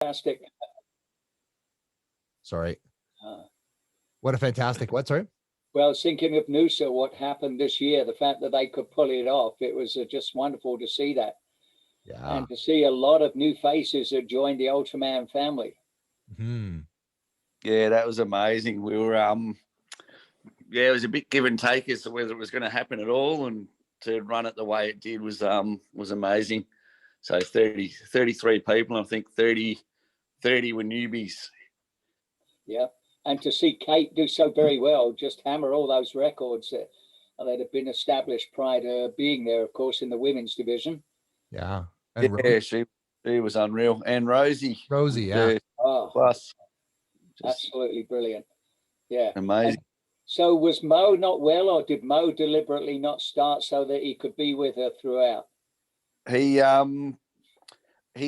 fantastic. Sorry. Uh, What a fantastic, what, sorry? well, thinking of Noosa, what happened this year, the fact that they could pull it off, it was just wonderful to see that. Yeah. And to see a lot of new faces that joined the Ultraman family. Hmm. Yeah, that was amazing. We were, it was a bit give and take as to whether it was going to happen at all, and to run it the way it did was amazing. So 33 people, I think 30 were newbies. Yeah. And to see Kate do so very well, just hammer all those records that had been established prior to being there, of course, in the women's division. Yeah. And yeah, she was unreal. And Rosie. Yeah. Plus. Absolutely brilliant. Yeah. Amazing. And so was Mo not well, or did Mo deliberately not start so that he could be with her throughout? He'd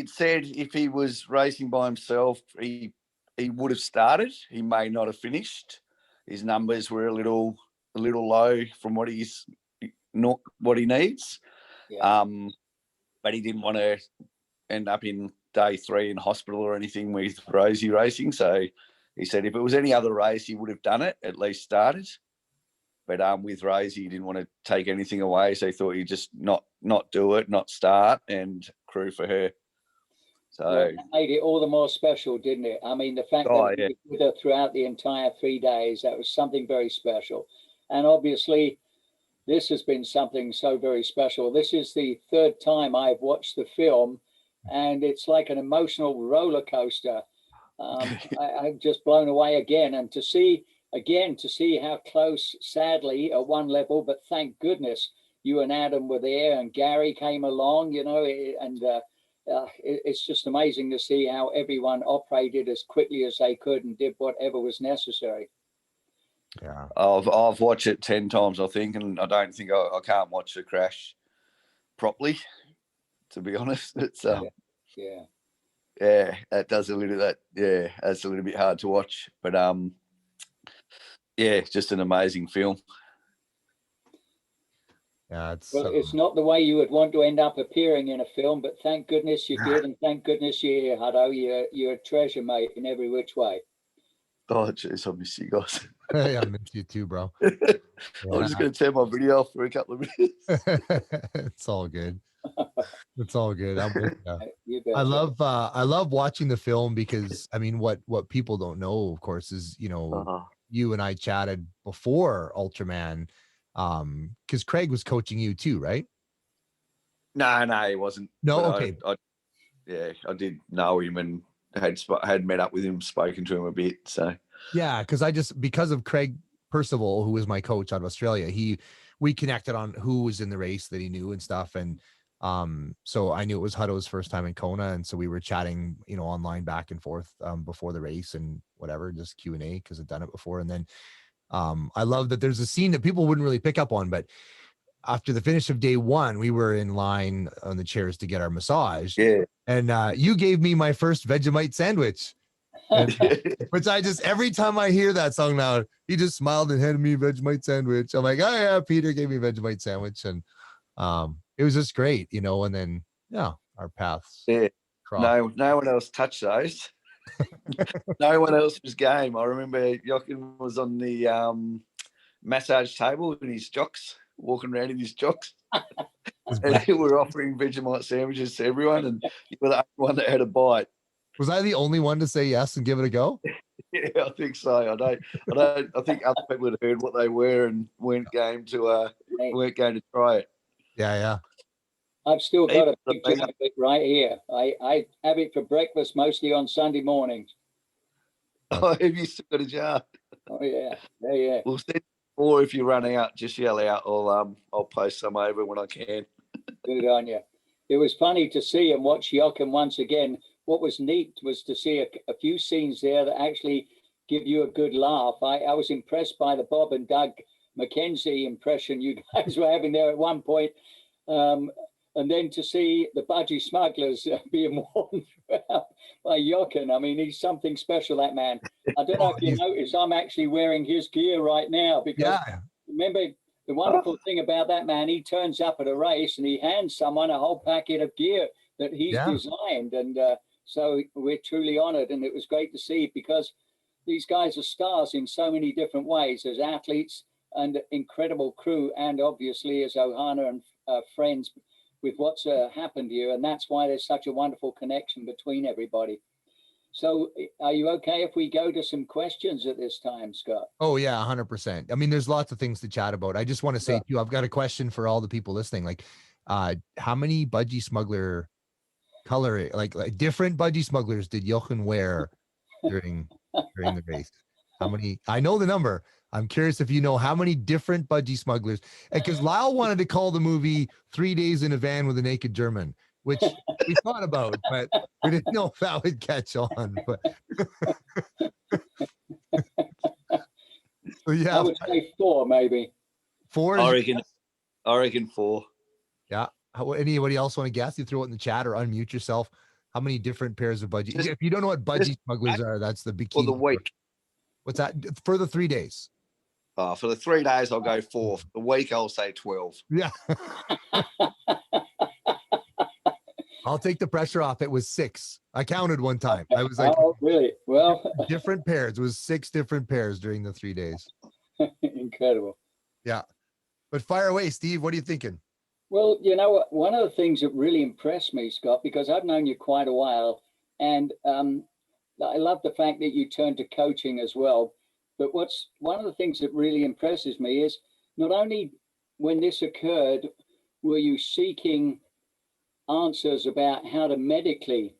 said if he was racing by himself, he would have started. He may not have finished. His numbers were a little low from what he's not what he needs. Yeah. But he didn't want to end up in day 3 in hospital or anything with Rosie racing. So he said if it was any other race, he would have done it, at least started. But with Rosie, he didn't want to take anything away, so he thought he'd just not do it, not start, and crew for her. So well, that made it all the more special, didn't it? I mean, the fact that he was with her throughout the entire 3 days, that was something very special. And obviously, this has been something so very special. This is the 3rd time I've watched the film, and it's like an emotional roller coaster. I'm just blown away again. And to see how close, sadly, at one level, but thank goodness you and Adam were there and Gary came along, and it's just amazing to see how everyone operated as quickly as they could and did whatever was necessary. Yeah, I've watched it 10 times, I think, and I don't think I can't watch the crash properly. To be honest, it's yeah, that does that's a little bit hard to watch, but yeah, just an amazing film. Yeah, it's not the way you would want to end up appearing in a film, but thank goodness you did, and thank goodness you're here, Hutto. You're a treasure, mate, in every which way. Oh, jeez, I miss you guys. Hey, I miss you too, bro. I was just going to turn my video off for a couple of minutes. It's all good. It's all good. I'm with you. I love watching the film because, I mean, what people don't know, of course, is, you and I chatted before Ultraman, because Craig was coaching you too, right? No, he wasn't. No, okay. I did know him and had met up with him, spoken to him a bit. So yeah, because of Craig Percival, who was my coach out of Australia, we connected on who was in the race that he knew and stuff, and so I knew it was Hutto's first time in Kona, and so we were chatting, online back and forth before the race and whatever, just Q&A because I'd done it before. And then I love that there's a scene that people wouldn't really pick up on, but after the finish of day 1, we were in line on the chairs to get our massage. Yeah. And you gave me my first Vegemite sandwich. And, which every time I hear that song now, he just smiled and handed me a Vegemite sandwich. I'm like, oh yeah, Peter gave me a Vegemite sandwich. And it was just great, and then our paths. Yeah. No one else touched those. No one else was game. I remember Jochen was on the massage table in his jocks, walking around in his jocks. And we were offering Vegemite sandwiches to everyone, and you were the only one that had a bite. Was I the only one to say yes and give it a go? Yeah, I think so. I think other people had heard what they were and weren't game to try it. Yeah. I've still got a picture of it right here. I have it for breakfast mostly on Sunday mornings. Oh, have you still got a jar? Oh yeah. Well, or if you run out, just yell out. I'll post some over when I can. Good on you. It was funny to see and watch Jochen once again. What was neat was to see a few scenes there that actually give you a good laugh. I was impressed by the Bob and Doug McKenzie impression you guys were having there at one point. And then to see the Budgie Smugglers being worn by Jochen. I mean, he's something special, that man. I don't know if you notice, I'm actually wearing his gear right now because remember, the wonderful thing about that man, he turns up at a race and he hands someone a whole packet of gear that he's designed. And So we're truly honored, and it was great to see, because these guys are stars in so many different ways, as athletes and incredible crew, and obviously as Ohana and friends with what's happened to you. And that's why there's such a wonderful connection between everybody. So are you okay if we go to some questions at this time, Scott? Oh yeah, 100%. I mean, there's lots of things to chat about. I just want to say to you, I've got a question for all the people listening. Like, how many Budgie Smuggler color, like different Budgie Smugglers did Jochen wear during the race? How many? I know the number. I'm curious if you know how many different Budgie Smugglers. And because Lyle wanted to call the movie 3 Days in a Van with a Naked German, which we thought about, but we didn't know if that would catch on. But so yeah, I would say 4, maybe. 4. I reckon 4. Yeah. Anybody else want to guess? You throw it in the chat or unmute yourself. How many different pairs of budgie? If you don't know what budgie smugglers are, that's the bikini. For the week. What's that? For the 3 days. For the 3 days, I'll go 4. For the week, I'll say 12. Yeah. I'll take the pressure off. It was 6. I counted one time. I was like, oh, really? Well, different pairs. It was 6 different pairs during the 3 days. Incredible. Yeah. But fire away, Steve. What are you thinking? Well, you know, one of the things that really impressed me, Scott, because I've known you quite a while, and I love the fact that you turned to coaching as well. But one of the things that really impresses me is not only when this occurred, were you seeking answers about how to medically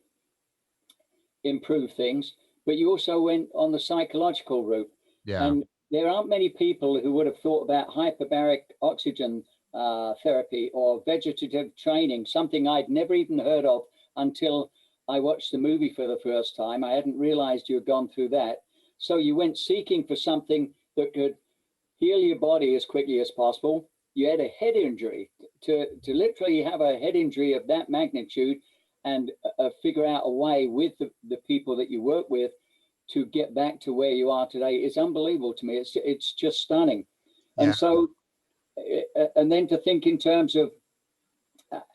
improve things, but you also went on the psychological route. Yeah. And there aren't many people who would have thought about hyperbaric oxygen therapy or vegetative training, something I'd never even heard of until I watched the movie for the first time. I hadn't realized you had gone through that. So you went seeking for something that could heal your body as quickly as possible. You had a head injury. To literally have a head injury of that magnitude and figure out a way with the people that you work with to get back to where you are today is unbelievable to me. It's just stunning. Yeah. And so, and then to think in terms of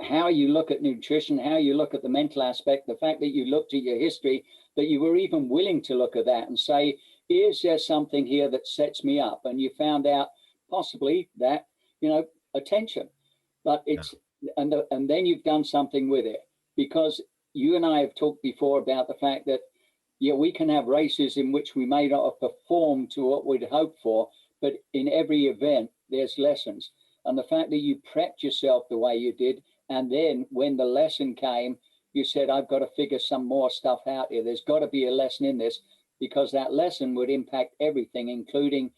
how you look at nutrition, how you look at the mental aspect, the fact that you looked at your history, that you were even willing to look at that and say, is there something here that sets me up? And you found out possibly that, you know, attention, but it's, and then you've done something with it, because you and I have talked before about the fact that, yeah, we can have races in which we may not have performed to what we'd hoped for, but in every event, there's lessons. And the fact that you prepped yourself the way you did, and then when the lesson came, you said, I've got to figure some more stuff out here. There's got to be a lesson in this, because that lesson would impact everything, including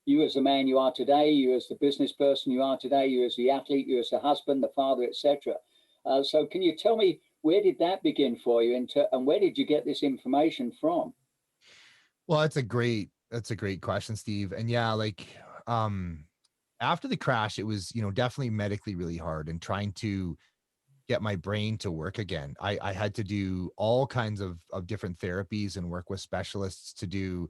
you as the man you are today, you as the business person you are today, you as the athlete, you as the husband, the father, etc. So can you tell me, where did that begin for you, and where did you get this information from? Well, that's a great question, Steve. And yeah, like after the crash, it was, you know, definitely medically really hard, and trying to get my brain to work again. I had to do all kinds of different therapies and work with specialists to do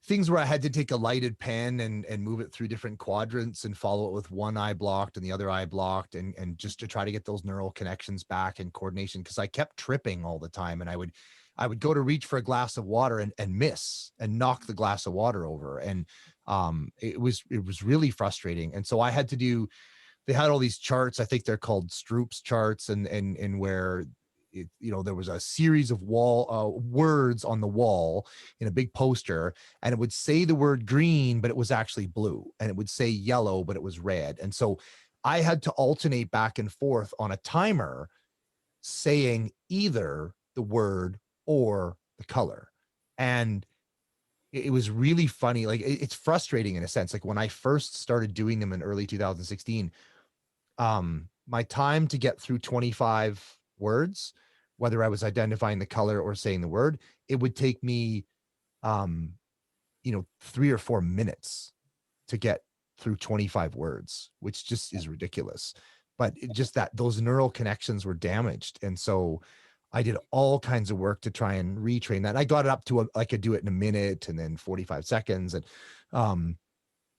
things where I had to take a lighted pen and move it through different quadrants and follow it with one eye blocked and the other eye blocked, and just to try to get those neural connections back and coordination, because I kept tripping all the time, and I would go to reach for a glass of water and miss and knock the glass of water over. And it was really frustrating. And so I had to do, they had all these charts, I think they're called Stroop's charts, and where it, you know, there was a series of words on the wall in a big poster, and it would say the word green, but it was actually blue, and it would say yellow, but it was red. And so I had to alternate back and forth on a timer saying either the word or the color. And it was really funny. Like, it's frustrating in a sense. Like, when I first started doing them in early 2016, my time to get through 25 words, whether I was identifying the color or saying the word, it would take me, 3 or 4 minutes to get through 25 words, which just is ridiculous. But it just that those neural connections were damaged. And so I did all kinds of work to try and retrain that. I got it up to I could do it in a minute and then 45 seconds. And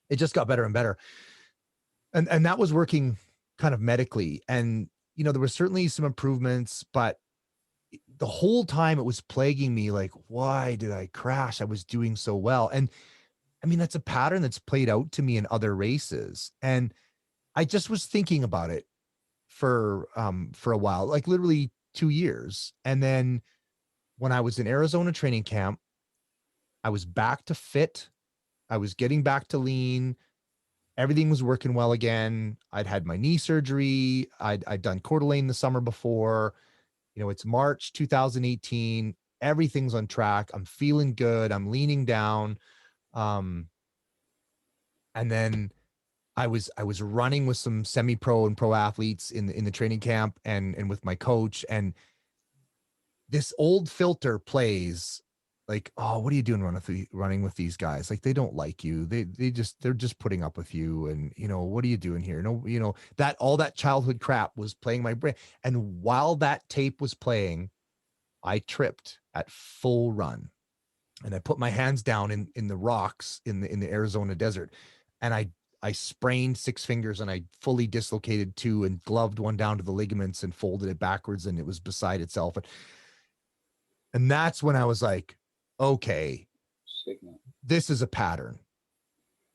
it just got better and better. And that was working kind of medically. And, you know, there were certainly some improvements, but the whole time it was plaguing me, like, why did I crash? I was doing so well. And I mean, that's a pattern that's played out to me in other races. And I just was thinking about it for a while, like literally 2 years. And then when I was in Arizona training camp, I was back to fit. I was getting back to lean. Everything was working well again. I'd had my knee surgery. I'd done Coeur d'Alene the summer before. You know, it's March 2018. Everything's on track. I'm feeling good. I'm leaning down. And then I was running with some semi-pro and pro athletes in the training camp and with my coach, and this old filter plays like, oh, what are you doing running with these guys? Like, they don't like you. They're just putting up with you. And, you know, what are you doing here? No, you know, that all that childhood crap was playing my brain. And while that tape was playing, I tripped at full run, and I put my hands down in the rocks in the Arizona desert. And I sprained 6 fingers, and I fully dislocated 2 and gloved one down to the ligaments and folded it backwards, and it was beside itself. And that's when I was like, okay, Signal. this is a pattern.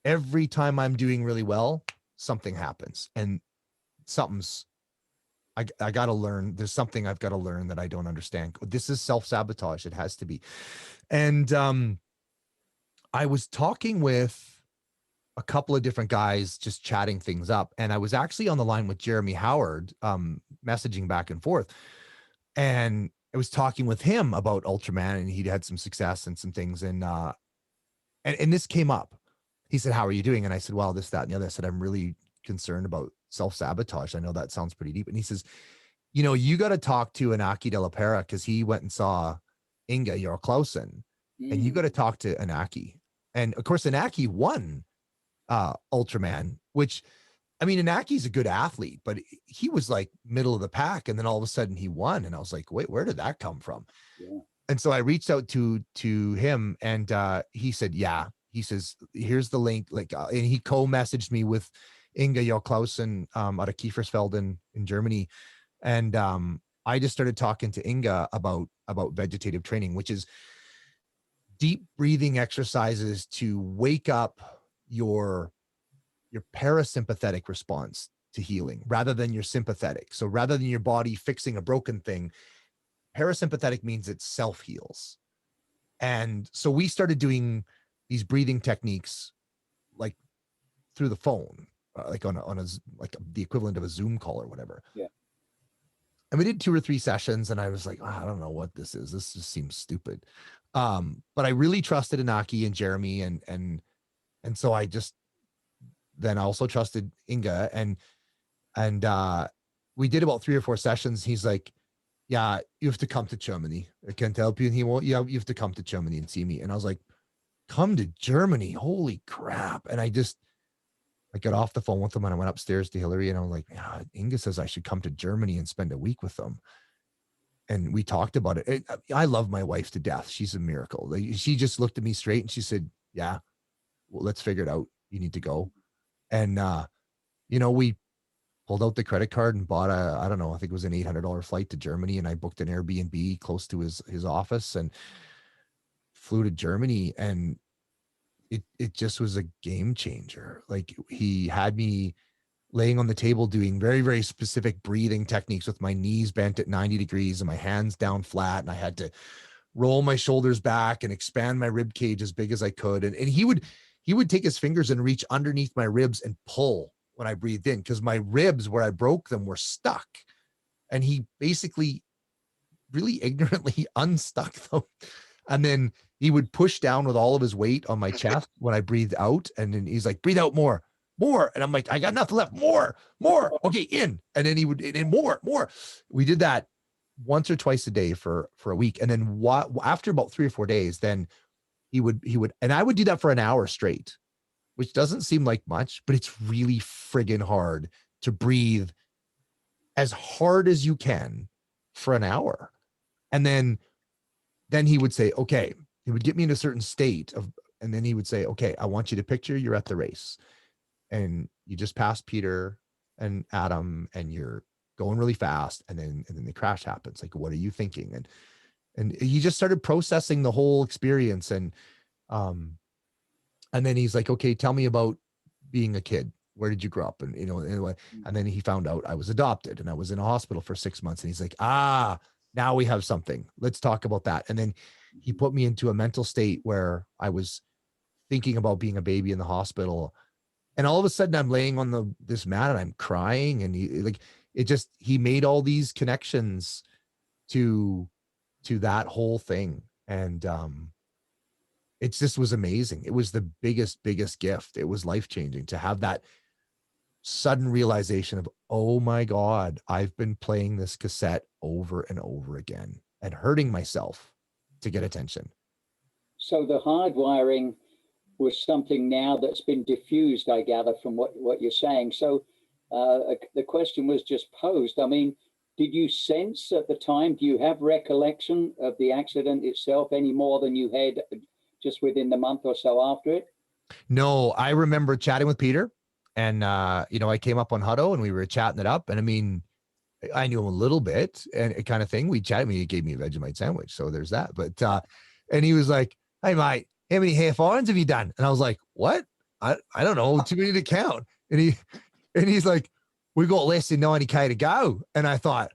Every time I'm doing really well, something happens, and I got to learn. There's something I've got to learn that I don't understand. This is self-sabotage. It has to be. And I was talking with a couple of different guys, just chatting things up. And I was actually on the line with Jeremy Howard, messaging back and forth. And I was talking with him about Ultraman, and he'd had some success and some things. And this came up. He said, how are you doing? And I said, well, this, that, and the other. I said, I'm really concerned about self-sabotage. I know that sounds pretty deep. And he says, you know, you got to talk to Inaki De La Pera, because he went and saw Inga Jarklausen, and you got to talk to Inaki. And of course, Inaki won Ultraman, which, I mean, Inaki's a good athlete, but he was like middle of the pack, and then all of a sudden he won. And I was like, wait, where did that come from? Yeah. And so I reached out to him, and he said, yeah. He says, here's the link. Like, and he co-messaged me with Inga Jarklausen out of Kiefersfeld in Germany. And I just started talking to Inga about vegetative training, which is deep breathing exercises to wake up your parasympathetic response to healing rather than your sympathetic. So rather than your body fixing a broken thing, parasympathetic means it self heals. And so we started doing these breathing techniques like through the phone, like on a like the equivalent of a Zoom call or whatever. Yeah. And we did 2 or 3 sessions, and I was like, oh, I don't know what this is. This just seems stupid. But I really trusted Inaki and Jeremy, and so I just then also trusted Inga, and we did about 3 or 4 sessions. He's like, yeah, you have to come to Germany. I can't help you. And he won't, you have to come to Germany and see me. And I was like, come to Germany. Holy crap. And I got off the phone with him, and I went upstairs to Hillary, and I was like, yeah, Inga says I should come to Germany and spend a week with them. And we talked about it. I love my wife to death. She's a miracle. She just looked at me straight, and she said, yeah, well, let's figure it out. You need to go. And, you know, we pulled out the credit card and bought I don't know, I think it was an $800 flight to Germany. And I booked an Airbnb close to his office and flew to Germany. And it just was a game changer. Like, he had me laying on the table doing very, very specific breathing techniques with my knees bent at 90 degrees and my hands down flat. And I had to roll my shoulders back and expand my rib cage as big as I could. And he would take his fingers and reach underneath my ribs and pull when I breathed in, because my ribs where I broke them were stuck. And he basically really ignorantly unstuck them. And then he would push down with all of his weight on my chest when I breathed out. And then he's like, breathe out more. And I'm like, I got nothing left. More. Okay, in. And then he would, and more. We did that once or twice a day for a week. And then after about 3 or 4 days, then he would, and I would do that for an hour straight, which doesn't seem like much, but it's really friggin' hard to breathe as hard as you can for an hour. And then he would say, okay, he would get me in a certain state and then he would say, okay, I want you to picture you're at the race and you just passed Peter and Adam and you're going really fast, and then the crash happens. Like, what are you thinking? And he just started processing the whole experience. And then he's like, okay, tell me about being a kid. Where did you grow up? And, and then he found out I was adopted and I was in a hospital for 6 months. And he's like, now we have something. Let's talk about that. And then he put me into a mental state where I was thinking about being a baby in the hospital. And all of a sudden I'm laying on this mat and I'm crying. And he made all these connections to that whole thing. And, it just was amazing. It was the biggest gift. It was life-changing to have that sudden realization of, oh my God, I've been playing this cassette over and over again and hurting myself to get attention. So the hardwiring was something now that's been diffused, I gather, from what you're saying. So the question was just posed. I mean, did you sense at the time, do you have recollection of the accident itself any more than you had just within the month or so after it? No, I remember chatting with Peter, and I came up on Hutto and we were chatting it up. And I mean, I knew him a little bit and it kind of thing. We chatted. He gave me a Vegemite sandwich, so there's that. But and he was like, "Hey, mate, how many half irons have you done?" And I was like, "What? I don't know. Too many to count." And he's like, "We got less than 90K to go." And I thought,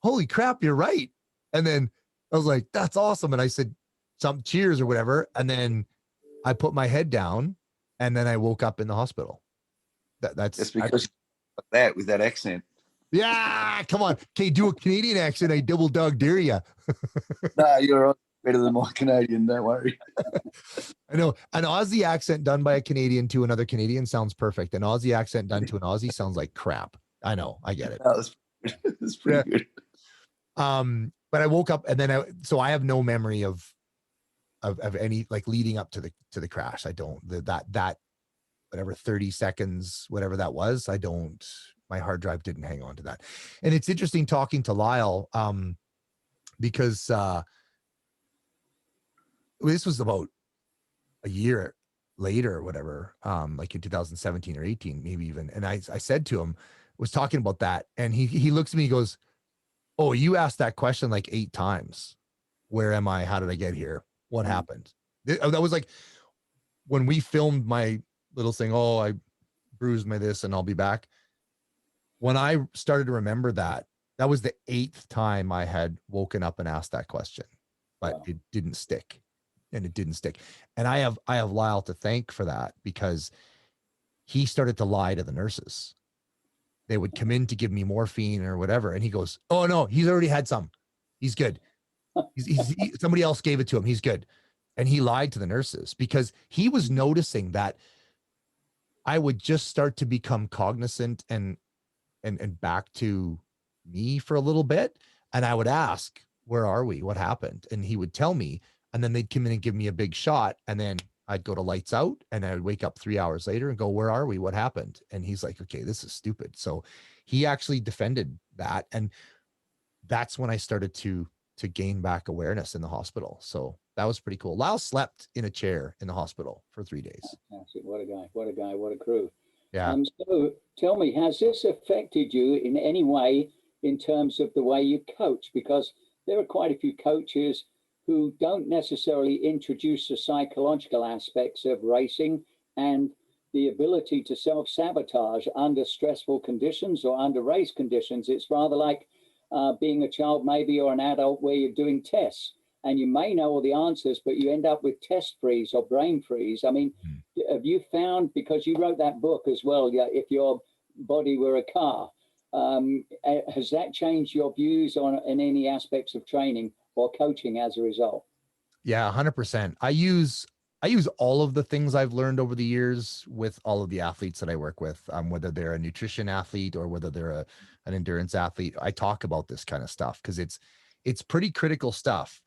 "Holy crap, you're right." And then I was like, "That's awesome." And I said, some cheers or whatever. And then I put my head down and then I woke up in the hospital. That's just because that with that accent. Yeah, come on. Okay, do a Canadian accent. I double dog dare you. No, you're better than my Canadian, don't worry. I know. An Aussie accent done by a Canadian to another Canadian sounds perfect. An Aussie accent done to an Aussie sounds like crap. I know. I get it. That's pretty good. But I woke up and then so I have no memory of any like leading up to the crash. I don't that whatever 30 seconds, whatever that was. My hard drive didn't hang on to that. And it's interesting talking to Lyle, because this was about a year later or whatever, like in 2017 or 18, maybe even. And I said to him, was talking about that. And he looks at me, he goes, "Oh, you asked that question like 8 times. Where am I? How did I get here? What happened?" That was like when we filmed my little thing. "Oh, I bruised my this and I'll be back." When I started to remember that was the 8th time I had woken up and asked that question, but it didn't stick. And it didn't stick. And I have Lyle to thank for that, because he started to lie to the nurses. They would come in to give me morphine or whatever. And he goes, "Oh no, he's already had some. He's good. Somebody else gave it to him. He's good." And he lied to the nurses because he was noticing that I would just start to become cognizant and back to me for a little bit. And I would ask, "Where are we? What happened?" And he would tell me, and then they'd come in and give me a big shot. And then I'd go to lights out and I would wake up 3 hours later and go, "Where are we? What happened?" And he's like, "Okay, this is stupid." So he actually defended that. And that's when I started to gain back awareness in the hospital. So that was pretty cool. Lyle slept in a chair in the hospital for 3 days. Fantastic. What a guy, what a crew. Yeah. So tell me, has this affected you in any way in terms of the way you coach? Because there are quite a few coaches who don't necessarily introduce the psychological aspects of racing and the ability to self-sabotage under stressful conditions or under race conditions. It's rather like being a child maybe or an adult where you're doing tests and you may know all the answers, but you end up with test freeze or brain freeze. I mean, have you found, because you wrote that book as well, If Your Body Were a Car, has that changed your views on in any aspects of training or coaching as a result? Yeah, 100%. I use all of the things I've learned over the years with all of the athletes that I work with, whether they're a nutrition athlete or whether they're an endurance athlete. I talk about this kind of stuff because it's pretty critical stuff.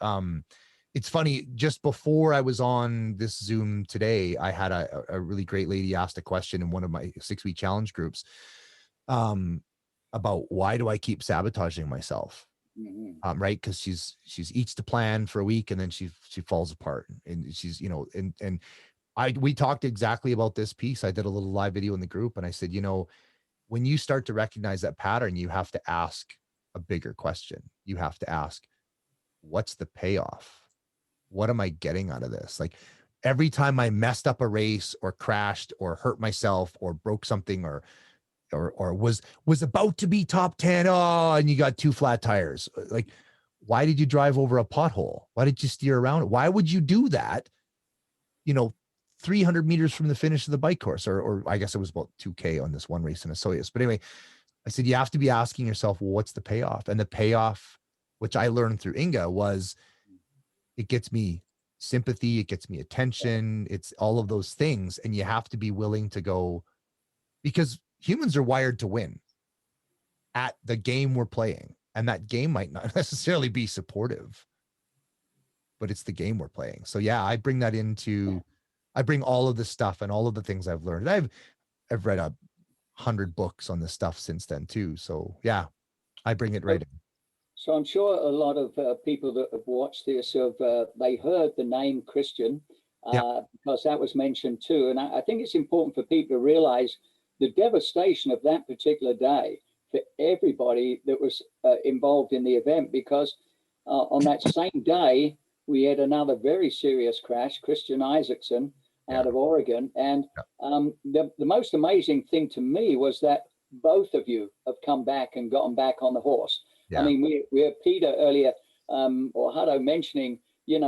It's funny, just before I was on this Zoom today, I had a really great lady asked a question in one of my 6-week challenge groups, about why do I keep sabotaging myself? Right. Cause she's eats to plan for a week and then she falls apart, and she's, and we talked exactly about this piece. I did a little live video in the group and I said, when you start to recognize that pattern, you have to ask a bigger question. You have to ask, what's the payoff? What am I getting out of this? Like every time I messed up a race or crashed or hurt myself or broke something or was about to be top 10, oh, and you got 2 flat tires. Like, why did you drive over a pothole? Why did you steer around it? Why would you do that? 300 meters from the finish of the bike course, or I guess it was about 2K on this one race in Osoyoos. But anyway, I said, you have to be asking yourself, well, what's the payoff? And the payoff, which I learned through Inga, was it gets me sympathy, it gets me attention, it's all of those things. And you have to be willing to go, because humans are wired to win at the game we're playing. And that game might not necessarily be supportive, but it's the game we're playing. So yeah, I bring all of this stuff and all of the things I've learned. I've read 100 books on this stuff since then too. So yeah, I bring it right in. So I'm sure a lot of people that have watched this they heard the name Christian because that was mentioned too. And I think it's important for people to realize the devastation of that particular day for everybody that was involved in the event, because on that same day, we had another very serious crash, Christian Isaacson out of Oregon. And the most amazing thing to me was that both of you have come back and gotten back on the horse. I mean, we had Peter earlier, or Hutto mentioning, in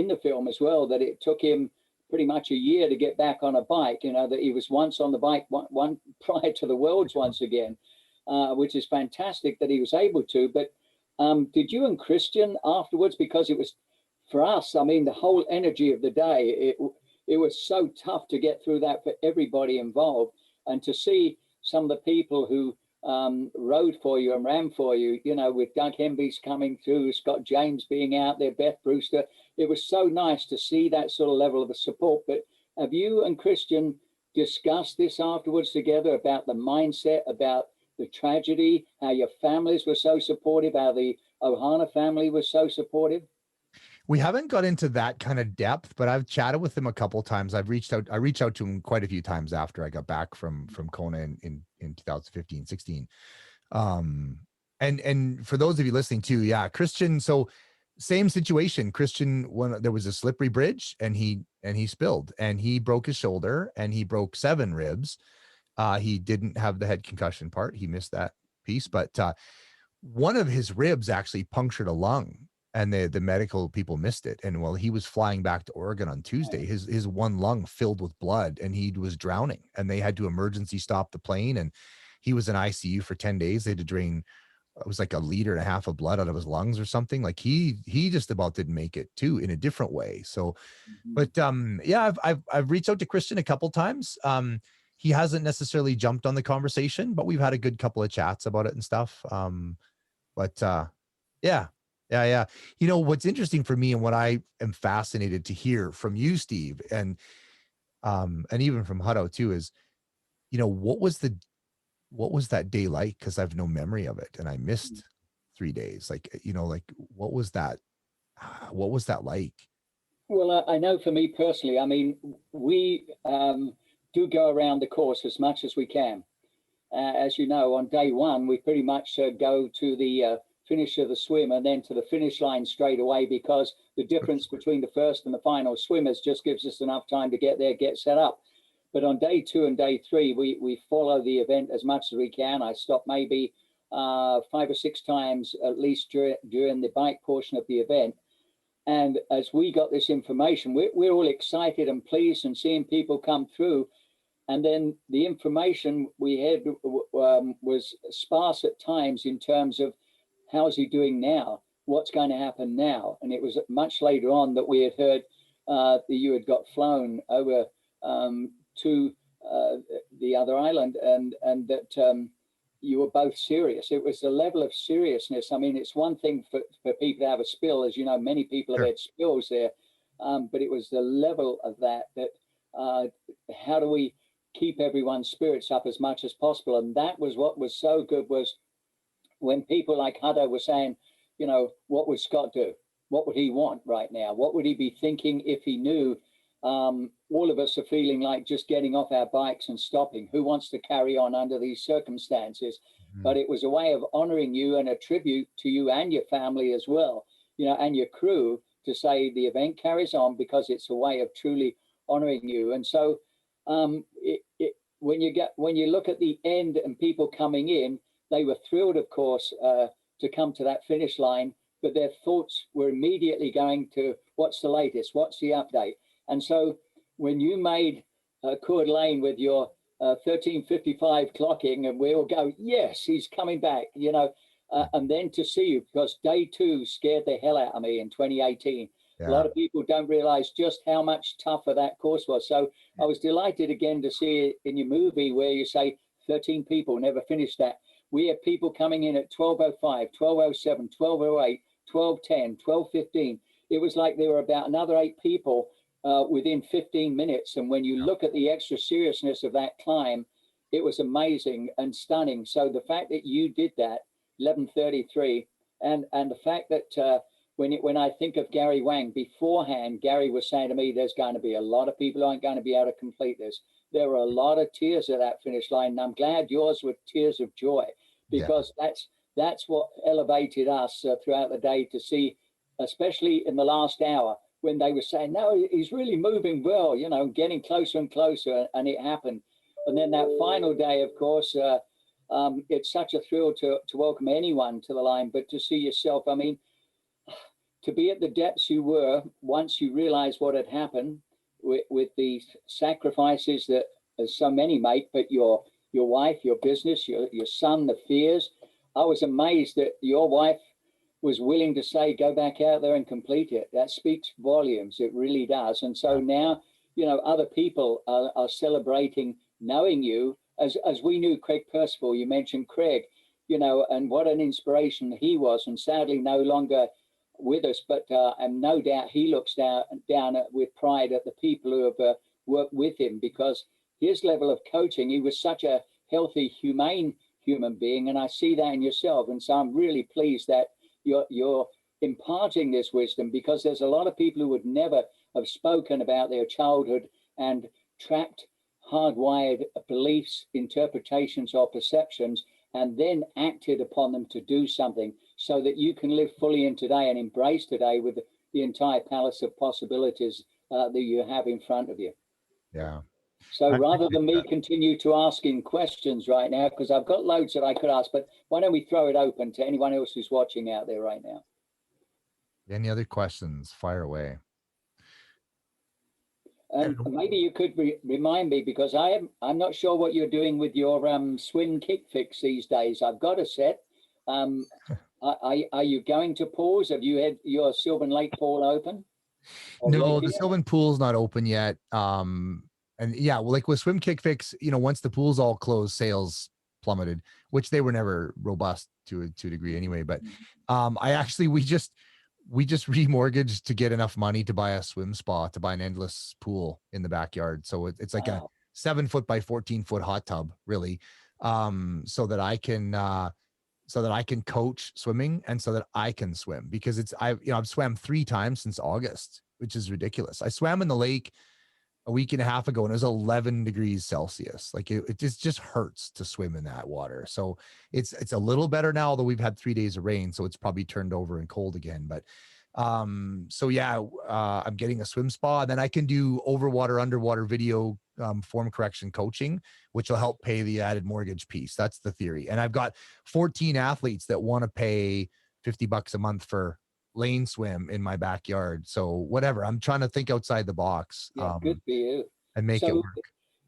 the film as well, that it took him pretty much a year to get back on a bike, that he was once on the bike, one prior to the Worlds once again, which is fantastic that he was able to. But did you and Christian afterwards, because it was, for us, I mean, the whole energy of the day, it was so tough to get through that for everybody involved, and to see some of the people who rode for you and ran for you, with Doug Hemby's coming through, Scott James being out there, Beth Brewster. It was so nice to see that sort of level of support. But have you and Christian discussed this afterwards together about the mindset, about the tragedy, how your families were so supportive, how the Ohana family was so supportive? We haven't got into that kind of depth, but I've chatted with him a couple of times. I reached out to him quite a few times after I got back from Kona in 2015, 16. And for those of you listening too, yeah, Christian. So same situation, Christian, when there was a slippery bridge and he spilled and he broke his shoulder and he broke 7 ribs. He didn't have the head concussion part. He missed that piece, but one of his ribs actually punctured a lung. And the medical people missed it. And while he was flying back to Oregon on Tuesday, his one lung filled with blood and he was drowning, and they had to emergency stop the plane. And he was in ICU for 10 days. They had to drain, it was like 1.5 liters of blood out of his lungs or something. Like he just about didn't make it too, in a different way. So, but yeah, I've reached out to Christian a couple times. He hasn't necessarily jumped on the conversation, but we've had a good couple of chats about it and stuff. Yeah. Yeah. What's interesting for me and what I am fascinated to hear from you, Steve, and even from Hutto too, is, what was that day like? Cause I've no memory of it and I missed 3 days. Like, what was that? What was that like? Well, I know for me personally, I mean, we do go around the course as much as we can. As you know, on day one, we pretty much go to the finish of the swim and then to the finish line straight away, because the difference between the first and the final swimmers just gives us enough time to get there, get set up. But on day 2 and day 3, we follow the event as much as we can. I stop maybe 5 or 6 times at least during the bike portion of the event. And as we got this information, we're all excited and pleased and seeing people come through. And then the information we had was sparse at times in terms of, how's he doing now? What's going to happen now? And it was much later on that we had heard that you had got flown over to the other island, and that you were both serious. It was the level of seriousness. I mean, it's one thing for people to have a spill, as you know, many people have had spills there, but it was the level of that how do we keep everyone's spirits up as much as possible? And that was what was so good, was when people like Hutto were saying, what would Scott do? What would he want right now? What would he be thinking if he knew all of us are feeling like just getting off our bikes and stopping. Who wants to carry on under these circumstances? But it was a way of honoring you and a tribute to you and your family as well, you know, and your crew, to say the event carries on because it's a way of truly honoring you. And so when you look at the end and people coming in, they were thrilled, of course, to come to that finish line, but their thoughts were immediately going to what's the latest, what's the update. And so when you made Coeur Lane with your 13:55 clocking, and we all go, yes, he's coming back, you know, and then to see you, because day 2 scared the hell out of me in 2018. A lot of people don't realize just how much tougher that course was. So I was delighted again to see it in your movie where you say 13 people never finished that. We had people coming in at 12:05, 12:07, 12:08, 12:10, 12:15. It was like there were about another 8 people within 15 minutes. And when you look at the extra seriousness of that climb, it was amazing and stunning. So the fact that you did that, 11:33, and the fact that when I think of Gary Wang beforehand, Gary was saying to me, there's going to be a lot of people who aren't going to be able to complete this. There were a lot of tears at that finish line, and I'm glad yours were tears of joy, because that's what elevated us throughout the day to see, especially in the last hour, when they were saying, no, he's really moving well, you know, getting closer and closer, and it happened. And then that final day, of course, it's such a thrill to welcome anyone to the line, but to see yourself, I mean, to be at the depths you were once you realized what had happened with the sacrifices that so many make, but your wife, your business, your son, the fears. I was amazed that your wife was willing to say, go back out there and complete it. That speaks volumes. It really does. And so now, you know, other people are celebrating knowing you as we knew Craig Percival. You mentioned Craig, you know, and what an inspiration he was, and sadly no longer with us, but and no doubt he looks down with pride at the people who have worked with him, because his level of coaching, he was such a healthy, humane human being, and I see that in yourself. And so I'm really pleased that you're imparting this wisdom, because there's a lot of people who would never have spoken about their childhood and trapped, hardwired beliefs, interpretations, or perceptions, and then acted upon them to do something, so that you can live fully in today and embrace today with the entire palace of possibilities that you have in front of you. Yeah. So rather than me continue to asking questions right now, because I've got loads that I could ask, but why don't we throw it open to anyone else who's watching out there right now? Any other questions? Fire away. And maybe you could remind me, because I'm not sure what you're doing with your swim kick fix these days. I've got a set. Are you going to pause? Have you had your Sylvan Lake pool open? No, the Sylvan pool's not open yet. And yeah, well, like with Swim Kick Fix, you know, once the pool's all closed, sales plummeted, which they were never robust to a degree anyway. But we just remortgaged to get enough money to buy a swim spa, to buy an endless pool in the backyard. So it's like a 7-foot by 14-foot hot tub, really, so that I can coach swimming and so that I can swim, because I've swam 3 times since August, which is ridiculous. I swam in the lake a week and a half ago and it was 11 degrees Celsius. Like it just hurts to swim in that water. So it's a little better now, although we've had 3 days of rain, so it's probably turned over and cold again. But so yeah, I'm getting a swim spa, and then I can do underwater video form correction coaching, which will help pay the added mortgage piece. That's the theory. And I've got 14 athletes that want to pay $50 a month for lane swim in my backyard. So whatever, I'm trying to think outside the box. Yeah, good for you. And make it work.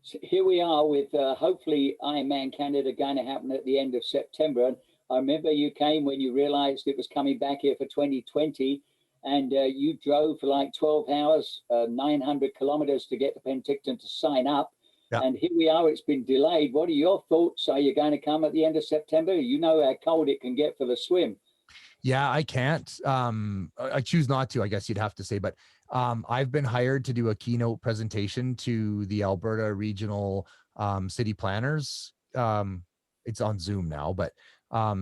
So here we are with hopefully Ironman Canada going to happen at the end of September. And I remember you came when you realized it was coming back here for 2020, and you drove for like 12 hours, 900 kilometers to get to Penticton to sign up. Yeah. And here we are, it's been delayed. What are your thoughts? Are you going to come at the end of September? You know how cold it can get for the swim. Yeah, I can't. I choose not to, I guess you'd have to say, but I've been hired to do a keynote presentation to the Alberta regional city planners. It's on Zoom now, but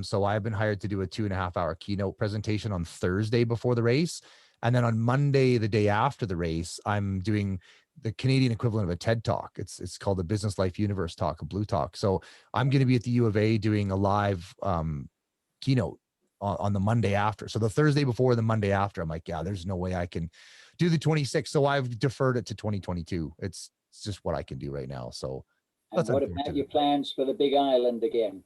so I've been hired to do a 2.5-hour keynote presentation on Thursday before the race. And then on Monday, the day after the race, I'm doing the Canadian equivalent of a TED Talk. It's called the Business Life Universe Talk, a Blue Talk. So I'm going to be at the U of A doing a live keynote on the Monday after. So the Thursday before, the Monday after, I'm like, yeah, there's no way I can do the 26th. So I've deferred it to 2022. It's just what I can do right now. So and what about your plans for the Big Island again?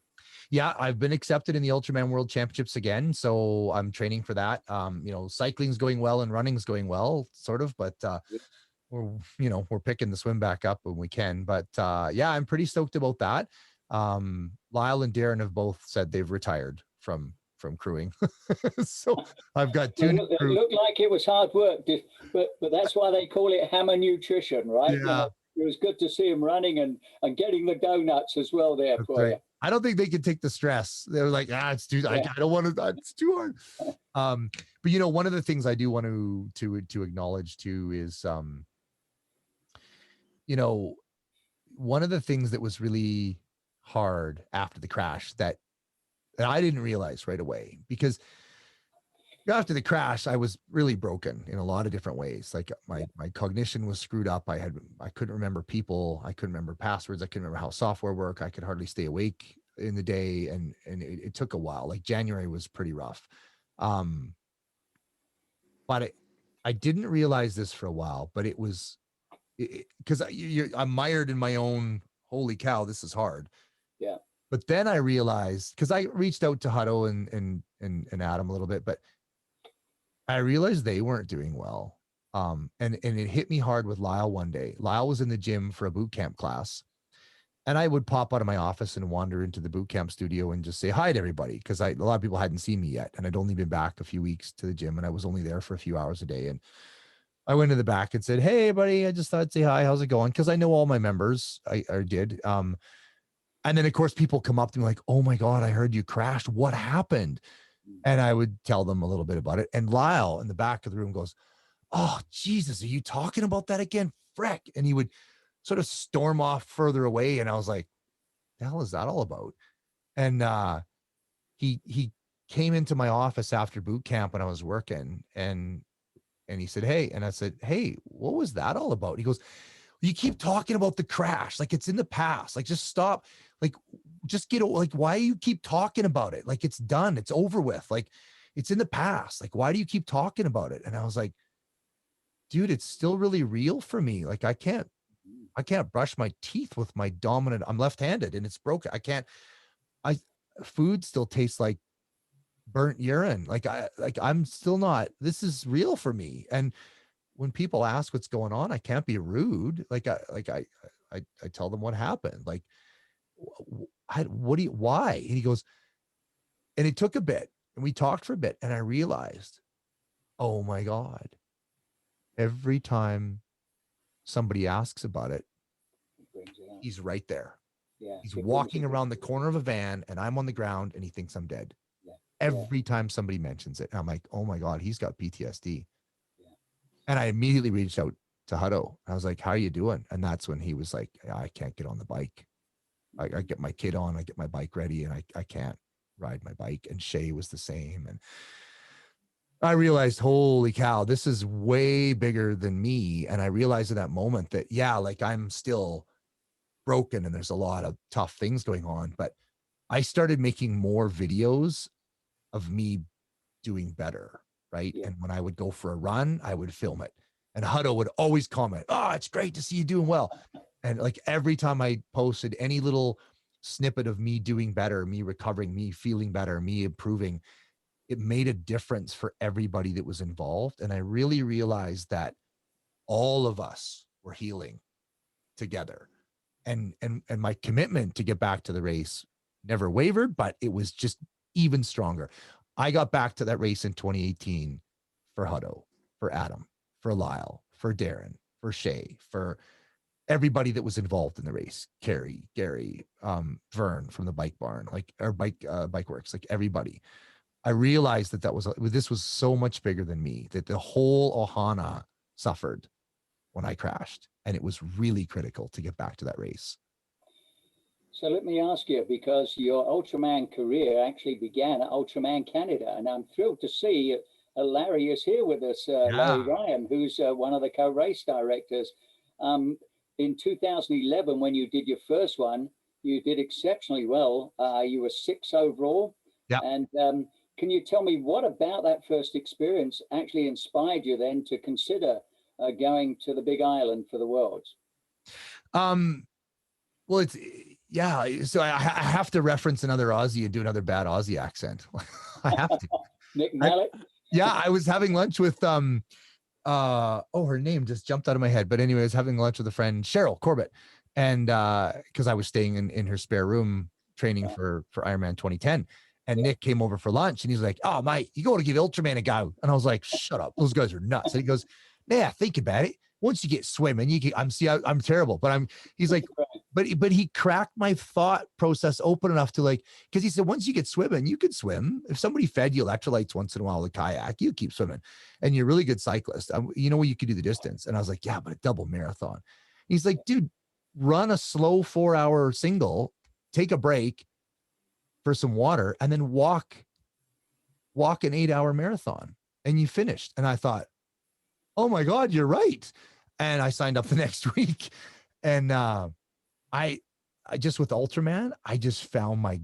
Yeah, I've been accepted in the Ultraman World Championships again, so I'm training for that. Cycling's going well and running's going well, sort of, but we're picking the swim back up when we can. But yeah, I'm pretty stoked about that. Lyle and Darren have both said they've retired from crewing, so I've got two. It looked like it was hard work, but that's why they call it hammer nutrition, right? Yeah. It was good to see him running and getting the donuts as well there for you. I don't think they can take the stress. They're like, it's too, I don't want to, it's too hard. But one of the things I do want to acknowledge too is, one of the things that was really hard after the crash that I didn't realize right away, because after the crash, I was really broken in a lot of different ways. Like my cognition was screwed up. I couldn't remember people. I couldn't remember passwords. I couldn't remember how software worked. I could hardly stay awake in the day. And it took a while. Like January was pretty rough. But I didn't realize this for a while, but it was because I'm mired in my own, holy cow, this is hard. Yeah. But then I realized, because I reached out to Hutto and Adam a little bit, but I realized they weren't doing well. And it hit me hard with Lyle one day. Lyle was in the gym for a boot camp class, and I would pop out of my office and wander into the boot camp studio and just say hi to everybody, because a lot of people hadn't seen me yet, and I'd only been back a few weeks to the gym, and I was only there for a few hours a day. And I went to the back and said, "Hey, buddy, I just thought I'd say hi. How's it going?" Because I know all my members. I did. And then of course people come up to me like, "Oh my God, I heard you crashed. What happened?" And I would tell them a little bit about it. And Lyle in the back of the room goes, "Oh, Jesus, are you talking about that again? Frick." And he would sort of storm off further away. And I was like, "The hell is that all about?" And he came into my office after boot camp when I was working, and he said, "Hey," and I said, "Hey, what was that all about?" He goes, "You keep talking about the crash. Like it's in the past. Like just stop. Like just get, like, why do you keep talking about it? Like it's done. It's over with. Like it's in the past. Like, why do you keep talking about it?" And I was like, "Dude, it's still really real for me. Like I can't brush my teeth with my dominant, I'm left-handed and it's broken. Food still tastes like burnt urine. I'm still not, this is real for me." And when people ask what's going on, I can't be rude. I tell them what happened. Like, why? And he goes, and it took a bit, and we talked for a bit, and I realized, oh my God, every time somebody asks about it, he's right there. Yeah. He's walking around the corner of a van, and I'm on the ground, and he thinks I'm dead. Yeah. Every time somebody mentions it, I'm like, oh my God, he's got PTSD. Yeah. And I immediately reached out to Hutto. I was like, "How are you doing?" And that's when he was like, "I can't get on the bike. I get my kid on, I get my bike ready, and I can't ride my bike." And Shay was the same. And I realized, holy cow, this is way bigger than me. And I realized in that moment that, yeah, like I'm still broken and there's a lot of tough things going on, but I started making more videos of me doing better. Right. Yeah. And when I would go for a run, I would film it. And Hutto would always comment, "Oh, it's great to see you doing well." And like every time I posted any little snippet of me doing better, me recovering, me feeling better, me improving, it made a difference for everybody that was involved. And I really realized that all of us were healing together. And my commitment to get back to the race never wavered, but it was just even stronger. I got back to that race in 2018 for Hutto, for Adam, for Lyle, for Darren, for Shay, for everybody that was involved in the race. Carrie, Gary, Vern from the Bike Barn, like our Bike Works, like everybody. I realized that this was so much bigger than me, that the whole Ohana suffered when I crashed, and it was really critical to get back to that race. So let me ask you, because your Ultraman career actually began at Ultraman Canada, and I'm thrilled to see Larry is here with us, Larry Ryan, who's one of the co-race directors. In 2011, when you did your first one, you did exceptionally well. You were 6th overall. Yeah. And can you tell me what about that first experience actually inspired you then to consider going to the Big Island for the Worlds? Well, it's, yeah. So I have to reference another Aussie and do another bad Aussie accent. I have to. Nick Mallet? Yeah, I was having lunch with her name just jumped out of my head. But anyway, I was having lunch with a friend, Cheryl Corbett, and because I was staying in her spare room training for Ironman 2010. And Nick came over for lunch and he's like, "Oh, mate, you got to give Ultraman a go." And I was like, "Shut up. Those guys are nuts." And he goes, "Yeah, think about it. Once you get swimming, I'm terrible, but he's like, but he cracked my thought process open enough to like, because he said, once you get swimming, you could swim. If somebody fed you electrolytes once in a while, the kayak, you keep swimming and you're a really good cyclist. You know, you could do the distance." And I was like, "Yeah, but a double marathon." He's like, "Dude, run a slow 4-hour single, take a break for some water, and then walk an 8-hour marathon and you finished." And I thought, "Oh my God, you're right." And I signed up the next week. And I just, with Ultraman, I just found my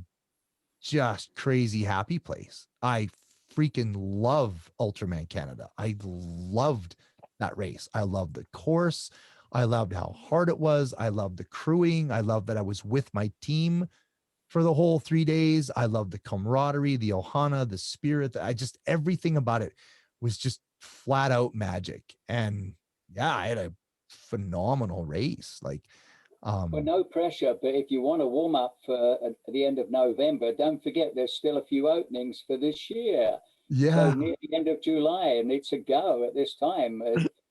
just crazy happy place. I freaking love Ultraman Canada. I loved that race. I loved the course. I loved how hard it was. I loved the crewing. I loved that I was with my team for the whole 3 days. I loved the camaraderie, the ohana, the spirit. Everything about it was just flat out magic. And yeah, I had a phenomenal race. Like, well, no pressure, but if you want to warm up for at the end of November, don't forget there's still a few openings for this year. yeah, So near the end of July, and it's a go at this time.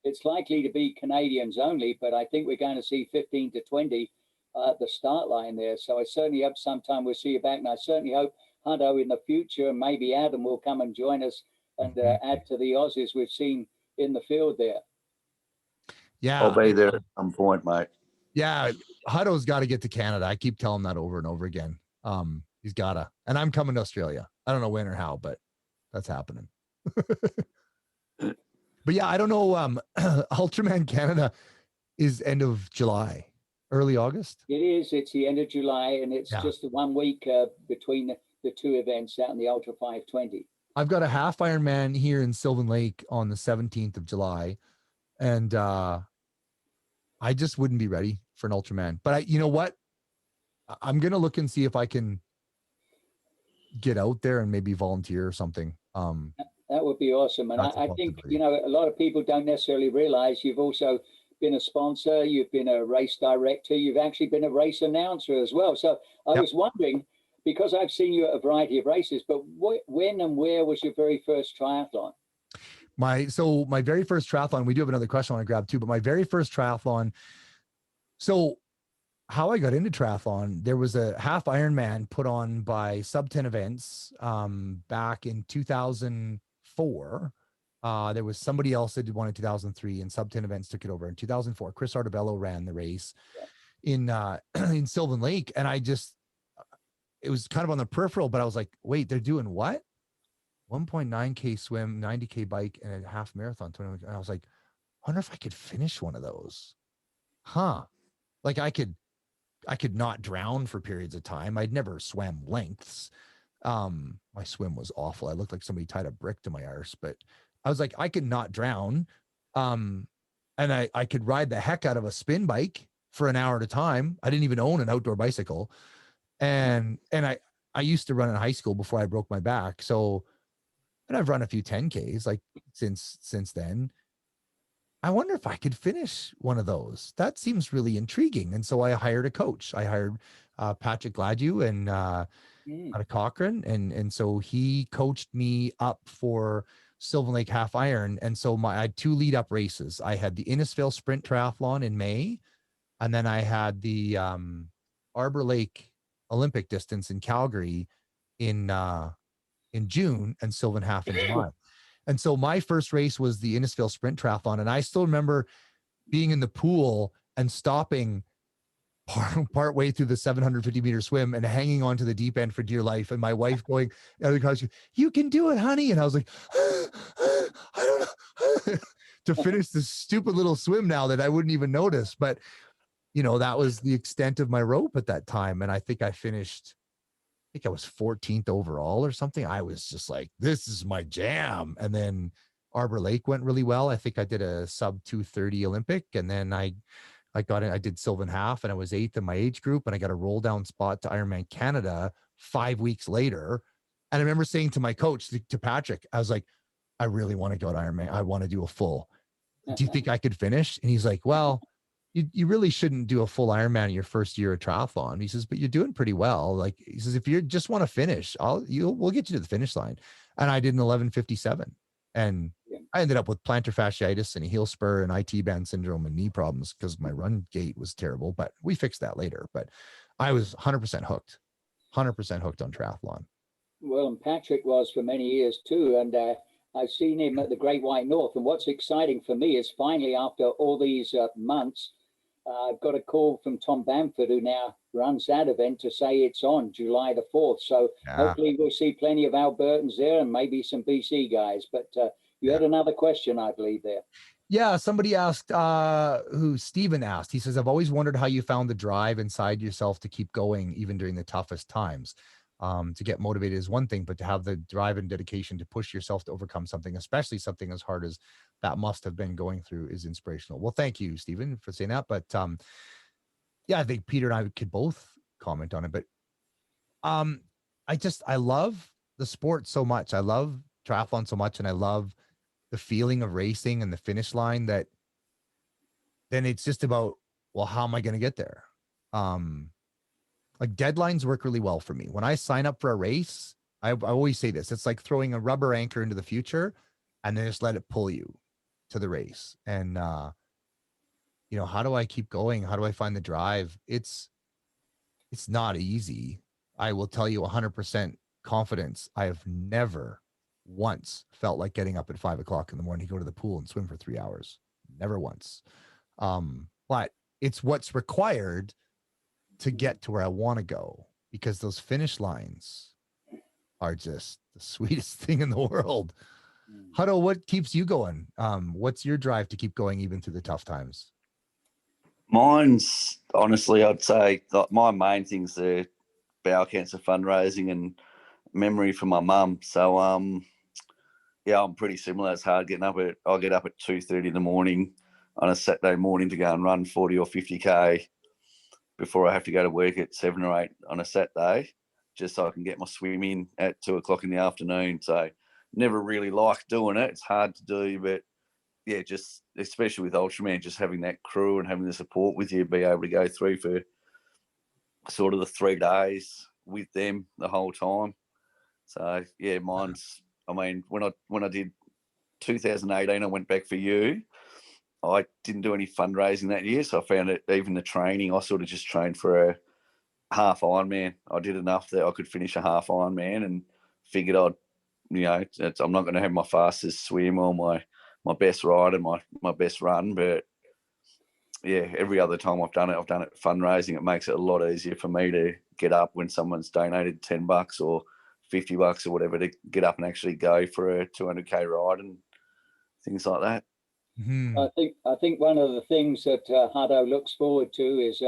It's likely to be Canadians only, but I think we're going to see 15 to 20 at the start line there. So I certainly hope sometime we'll see you back, and I certainly hope Hunto in the future, and maybe Adam will come and join us and add to the Aussies we've seen in the field there. yeah, I'll be there at some point, mate. yeah. Hutto's got to get to Canada. I keep telling him that over and over again. He's gotta, and I'm coming to Australia. I don't know when or how, but that's happening. But yeah, I don't know. Ultraman Canada is end of July, early August. It is. It's the end of July, and it's just 1 week between the two events out in the Ultra 520. I've got a half Ironman here in Sylvan Lake on the 17th of July. And I just wouldn't be ready for an Ultraman. But you know what? I'm going to look and see if I can get out there and maybe volunteer or something. That would be awesome. And I think, you know, a lot of people don't necessarily realize you've also been a sponsor, you've been a race director, you've actually been a race announcer as well. So I was wondering, because I've seen you at a variety of races, but when and where was your very first triathlon? My very first triathlon, we do have another question I want to grab too, but my very first triathlon. So how I got into triathlon, there was a half Ironman put on by Sub 10 Events back in 2004. There was somebody else that did one in 2003, and Sub 10 Events took it over in 2004. Chris Artabello ran the race in Sylvan Lake, and it was kind of on the peripheral, but I was like, wait, they're doing what? 1.9K swim, 90K bike, and a half marathon. And I was like, I wonder if I could finish one of those. Like I could not drown for periods of time. I'd never swam lengths. My swim was awful. I looked like somebody tied a brick to my arse, but I was like, I could not drown. And I could ride the heck out of a spin bike for an hour at a time. I didn't even own an outdoor bicycle. And I used to run in high school before I broke my back. So, and I've run a few 10Ks like since then. I wonder if I could finish one of those. That seems really intriguing. And so I hired a coach. I hired Patrick Gladue and out of Cochrane. And so he coached me up for Sylvan Lake Half Iron. And so I had 2 lead up races. I had the Innisfail Sprint Triathlon in May. And then I had the Arbor Lake Olympic distance in Calgary in June, and Sylvan Half in July. And so my first race was the Innisfail Sprint Triathlon. And I still remember being in the pool and stopping part way through the 750 meter swim and hanging onto the deep end for dear life. And my wife going, "You can do it, honey." And I was like, I don't know. to finish this stupid little swim now that I wouldn't even notice. But, that was the extent of my rope at that time. And I think I finished, I think I was 14th overall or something. I was just like, this is my jam. And then Arbor Lake went really well. I think I did a sub 230 Olympic. And then I got it. I did Sylvan half and I was 8th in my age group. And I got a roll down spot to Ironman Canada 5 weeks later. And I remember saying to my coach, to Patrick, I was like, I really want to go to Ironman. I want to do a full. Do you think I could finish? And he's like, well, you really shouldn't do a full Ironman in your first year of triathlon. He says, but you're doing pretty well. Like, he says, if you just want to finish, we'll get you to the finish line. And I did an 11:57. And I ended up with plantar fasciitis and a heel spur and IT band syndrome and knee problems because my run gait was terrible, but we fixed that later. But I was 100% hooked on triathlon. Well, and Patrick was for many years too. And I've seen him at the Great White North. And what's exciting for me is finally, after all these months, I've got a call from Tom Bamford, who now runs that event, to say it's on July the 4th. So hopefully we'll see plenty of Albertans there and maybe some BC guys. But you had another question, I believe, there. Yeah, somebody asked, who Stephen asked, he says, I've always wondered how you found the drive inside yourself to keep going, even during the toughest times. To get motivated is one thing, but to have the drive and dedication to push yourself to overcome something, especially something as hard as that must have been going through, is inspirational. Well, thank you, Stephen, for saying that. But yeah, I think Peter and I could both comment on it. But I love the sport so much. I love triathlon so much, and I love the feeling of racing and the finish line, that then it's just about, well, how am I going to get there? Like, deadlines work really well for me. When I sign up for a race, I always say this, it's like throwing a rubber anchor into the future and then just let it pull you to the race. And, how do I keep going? How do I find the drive? It's not easy. I will tell you 100% confidence. I have never once felt like getting up at 5 o'clock in the morning to go to the pool and swim for 3 hours. Never once. But it's what's required to get to where I want to go, because those finish lines are just the sweetest thing in the world. Hutto, what keeps you going? What's your drive to keep going even through the tough times? Mine's, honestly, I'd say my main things are bowel cancer fundraising and memory for my mum. So, yeah, I'm pretty similar. It's hard getting up I'll get up at 2:30 in the morning on a Saturday morning to go and run 40 or 50K before I have to go to work at 7 or 8 on a Saturday, just so I can get my swim in at 2 o'clock in the afternoon. So never really liked doing it. It's hard to do, but yeah, just especially with Ultraman, just having that crew and having the support with you, be able to go through for sort of the 3 days with them the whole time. So yeah, mine's, I mean, when I did 2018, I went back for you. I didn't do any fundraising that year, so I found it, even the training, I sort of just trained for a half Ironman. I did enough that I could finish a half Ironman, and figured I'm not going to have my fastest swim or my best ride and my best run, but yeah, every other time I've done it fundraising. It makes it a lot easier for me to get up when someone's donated $10 or $50 or whatever, to get up and actually go for a 200K ride and things like that. Mm-hmm. I think one of the things that Hutto looks forward to is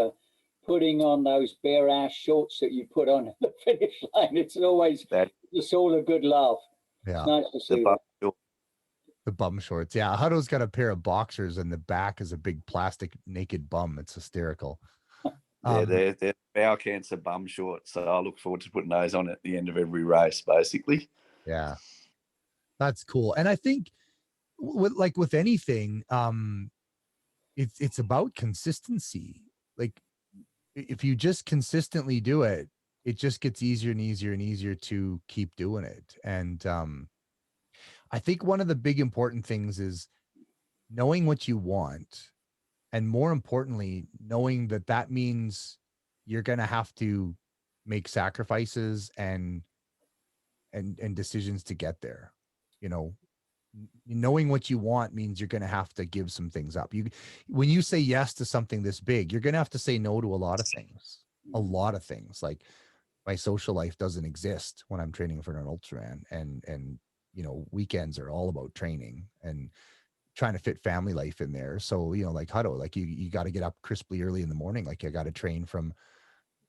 putting on those bare ass shorts that you put on at the finish line. It's always just all a good laugh. Yeah, it's nice to see that. The bum shorts. Yeah, Hutto's got a pair of boxers, and the back is a big plastic naked bum. It's hysterical. Yeah, they're bowel cancer bum shorts. So I look forward to putting those on at the end of every race, basically. Yeah, that's cool. And I think with anything, it's about consistency. Like, if you just consistently do it, it just gets easier and easier and easier to keep doing it. And I think one of the big important things is knowing what you want, and more importantly, knowing that means you're going to have to make sacrifices and decisions to get there. Knowing what you want means you're going to have to give some things up. When you say yes to something this big, you're going to have to say no to a lot of things. Like, my social life doesn't exist when I'm training for an Ultraman, and weekends are all about training, and trying to fit family life in there. So, you know, like Hutto, like you got to get up crisply early in the morning. Like I got to train from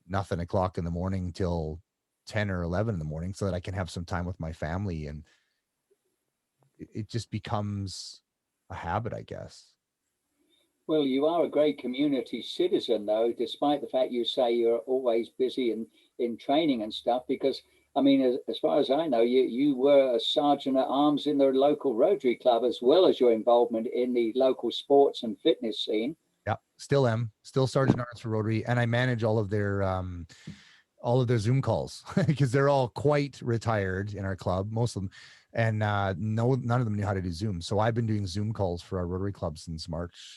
nothing o'clock in the morning till 10 or 11 in the morning so that I can have some time with my family. And it just becomes a habit, I guess. Well, you are a great community citizen, though, despite the fact you say you're always busy in training and stuff. Because, I mean, as far as I know, you were a sergeant at arms in the local Rotary Club, as well as your involvement in the local sports and fitness scene. Yeah, still am. Still Sergeant Arms for Rotary, and I manage all of their Zoom calls because they're all quite retired in our club, most of them, and none of them knew how to do Zoom. So I've been doing Zoom calls for our Rotary Club since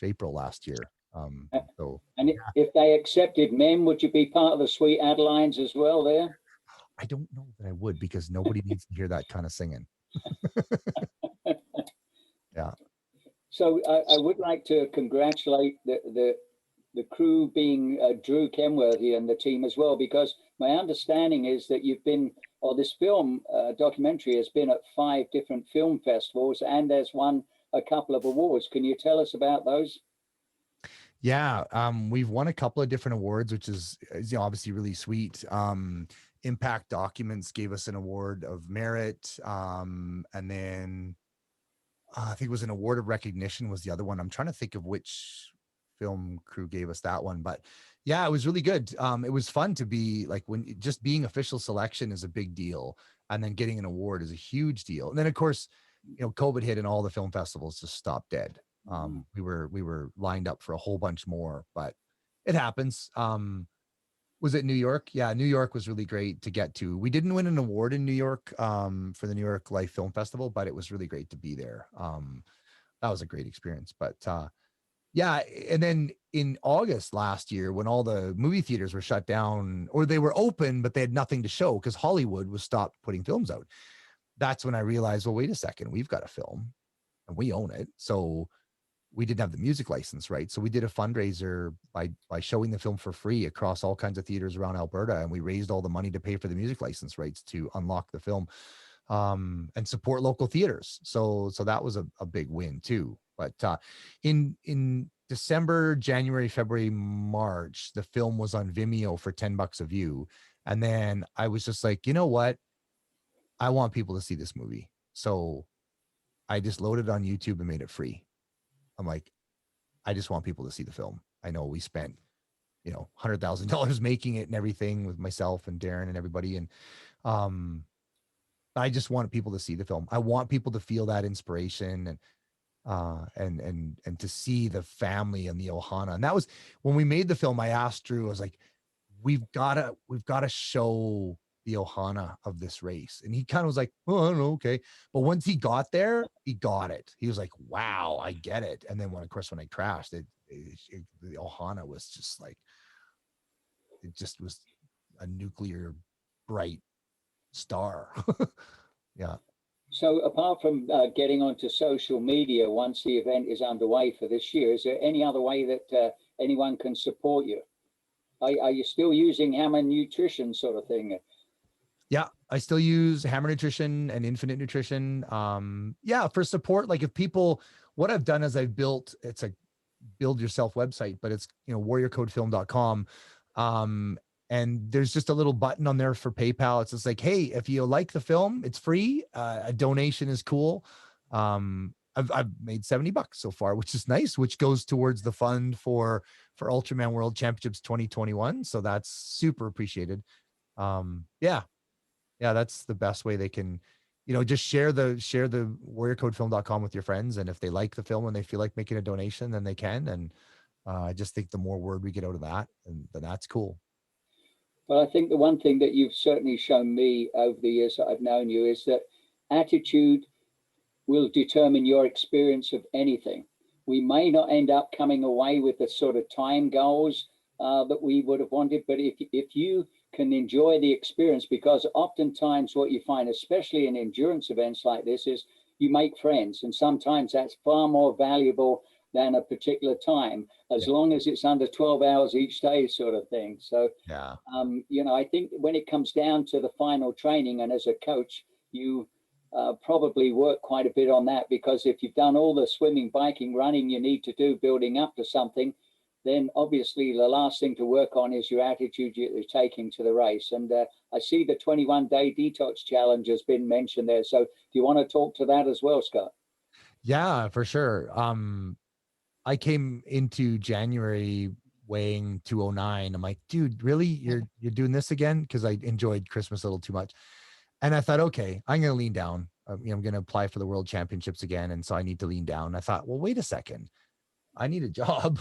April last year. And if they accepted men, would you be part of the Sweet Adelines as well there? I don't know that I would, because nobody needs to hear that kind of singing. Yeah. So I would like to congratulate the crew, being Drew Kenworthy and the team as well, because my understanding is that you've been, or this film documentary has been at 5 different film festivals, and there's won a couple of awards. Can you tell us about those? Yeah, we've won a couple of different awards, which is you know, obviously really sweet. Impact Documents gave us an award of merit, and then I think it was an award of recognition was the other one. I'm trying to think of which film crew gave us that one, but yeah, it was really good. It was fun to be like, when just being official selection is a big deal, and then getting an award is a huge deal. And then of course, you know, COVID hit and all the film festivals just stopped dead. We were lined up for a whole bunch more, but it happens. Was it New York? Yeah, New York was really great to get to. We didn't win an award in New York for the New York Life Film Festival, but it was really great to be there. That was a great experience. But yeah, and then in August last year, when all the movie theaters were shut down, or they were open but they had nothing to show because Hollywood was stopped putting films out, that's when I realized, well, wait a second, we've got a film and we own it. So we didn't have the music license, right? So we did a fundraiser by showing the film for free across all kinds of theaters around Alberta, and we raised all the money to pay for the music license rights to unlock the film, and support local theaters. So that was a big win too. But in December, January, February, March, the film was on Vimeo for $10 a view, and then I was just like, you know what? I want people to see this movie, so I just loaded it on YouTube and made it free. I'm like, I just want people to see the film. I know we spent, you know, $100,000 making it and everything with myself and Darren and everybody. And I just want people to see the film. I want people to feel that inspiration and to see the family and the Ohana. And that was when we made the film. I asked Drew, I was like, we've got to show the Ohana of this race. And he kind of was like, oh, I don't know. Okay. But once he got there, he got it. He was like, wow, I get it. And then when I crashed, the Ohana was just like, it just was a nuclear bright star. Yeah. So apart from getting onto social media once the event is underway for this year, is there any other way that anyone can support you? Are you still using Hammer Nutrition sort of thing? Yeah, I still use Hammer Nutrition and Infinite Nutrition. Yeah, for support. Like if people, what I've done is I've built, it's a build yourself website, but it's, you know, warriorcodefilm.com. And there's just a little button on there for PayPal. It's just like, hey, if you like the film, it's free. A donation is cool. I've made $70 so far, which is nice, which goes towards the fund for Ultraman World Championships 2021. So that's super appreciated. Yeah, that's the best way they can, you know, just share the warriorcodefilm.com with your friends. And if they like the film and they feel like making a donation, then they can. And I just think the more word we get out of that, and then that's cool. Well, I think the one thing that you've certainly shown me over the years that I've known you is that attitude will determine your experience of anything. We may not end up coming away with the sort of time goals that we would have wanted, but if you can enjoy the experience, because oftentimes what you find, especially in endurance events like this, is you make friends, and sometimes that's far more valuable than a particular time, as long as it's under 12 hours each day, sort of thing. So, you know, I think when it comes down to the final training, and as a coach, you probably work quite a bit on that, because if you've done all the swimming, biking, running you need to do building up to something, then obviously the last thing to work on is your attitude you're taking to the race. And I see the 21-day detox challenge has been mentioned there. So do you want to talk to that as well, Scott? Yeah, for sure. I came into January weighing 209. I'm like, dude, really? You're doing this again? Because I enjoyed Christmas a little too much. And I thought, okay, I'm going to lean down. I'm going to apply for the world championships again. And so I need to lean down. I thought, well, wait a second. I need a job.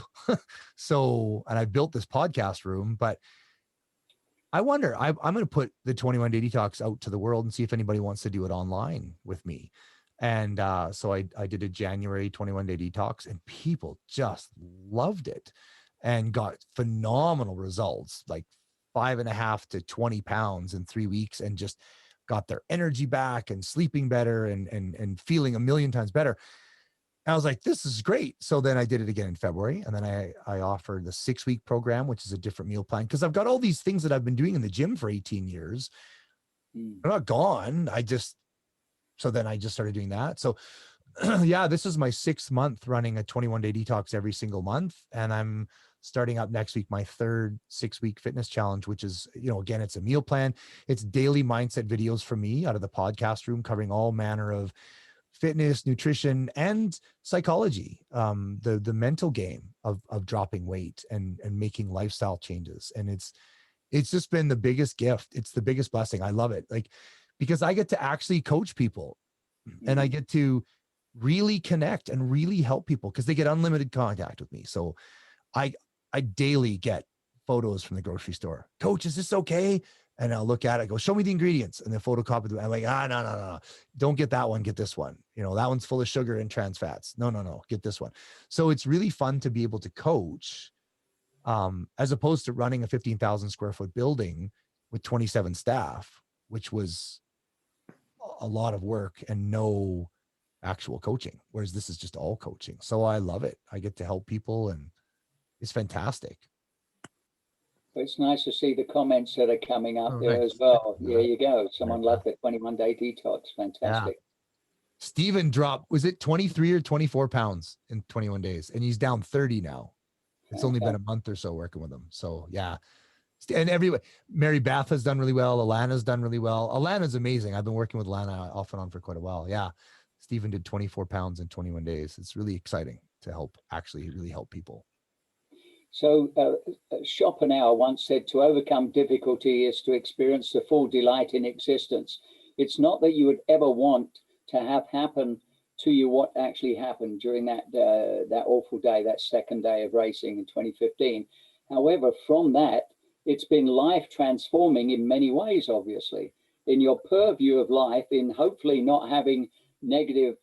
So, and I built this podcast room, but I wonder, I'm going to put the 21 Day Detox out to the world and see if anybody wants to do it online with me. And so I did a January 21 Day Detox, and people just loved it and got phenomenal results, like 5.5 to 20 pounds in 3 weeks, and just got their energy back and sleeping better and feeling a million times better. And I was like, this is great. So then I did it again in February. And then I offered the 6-week program, which is a different meal plan, because I've got all these things that I've been doing in the gym for 18 years. I'm not gone. So then I just started doing that. So yeah, this is my 6th month running a 21 Day Detox every single month. And I'm starting up next week, my 3rd 6-week fitness challenge, which is, again, it's a meal plan. It's daily mindset videos from me out of the podcast room, covering all manner of fitness, nutrition, and psychology, the mental game of dropping weight and making lifestyle changes. And it's just been the biggest gift. It's the biggest blessing. I love it. Like, because I get to actually coach people and I get to really connect and really help people because they get unlimited contact with me. So I daily get photos from the grocery store. Coach, is this okay? And I'll look at it, go, show me the ingredients, and then photocopy them. I'm like, no. Don't get that one. Get this one. That one's full of sugar and trans fats. No. Get this one. So it's really fun to be able to coach, as opposed to running a 15,000 square foot building with 27 staff, which was a lot of work and no actual coaching. Whereas this is just all coaching. So I love it. I get to help people and it's fantastic. It's nice to see the comments that are coming up there Thanks. as well. There you go. Someone loved the 21 Day Detox. Fantastic. Yeah. Steven dropped, was it 23 or 24 pounds in 21 days? And he's down 30 now. It's only been a month or so working with him. So yeah. And Mary Beth has done really well. Alana's done really well. Alana's amazing. I've been working with Alana off and on for quite a while. Yeah. Steven did 24 pounds in 21 days. It's really exciting to actually really help people. So Schopenhauer once said, to overcome difficulty is to experience the full delight in existence. It's not that you would ever want to have happen to you what actually happened during that awful day, that second day of racing in 2015. However, from that, it's been life transforming in many ways, obviously, in your purview of life, in hopefully not having negative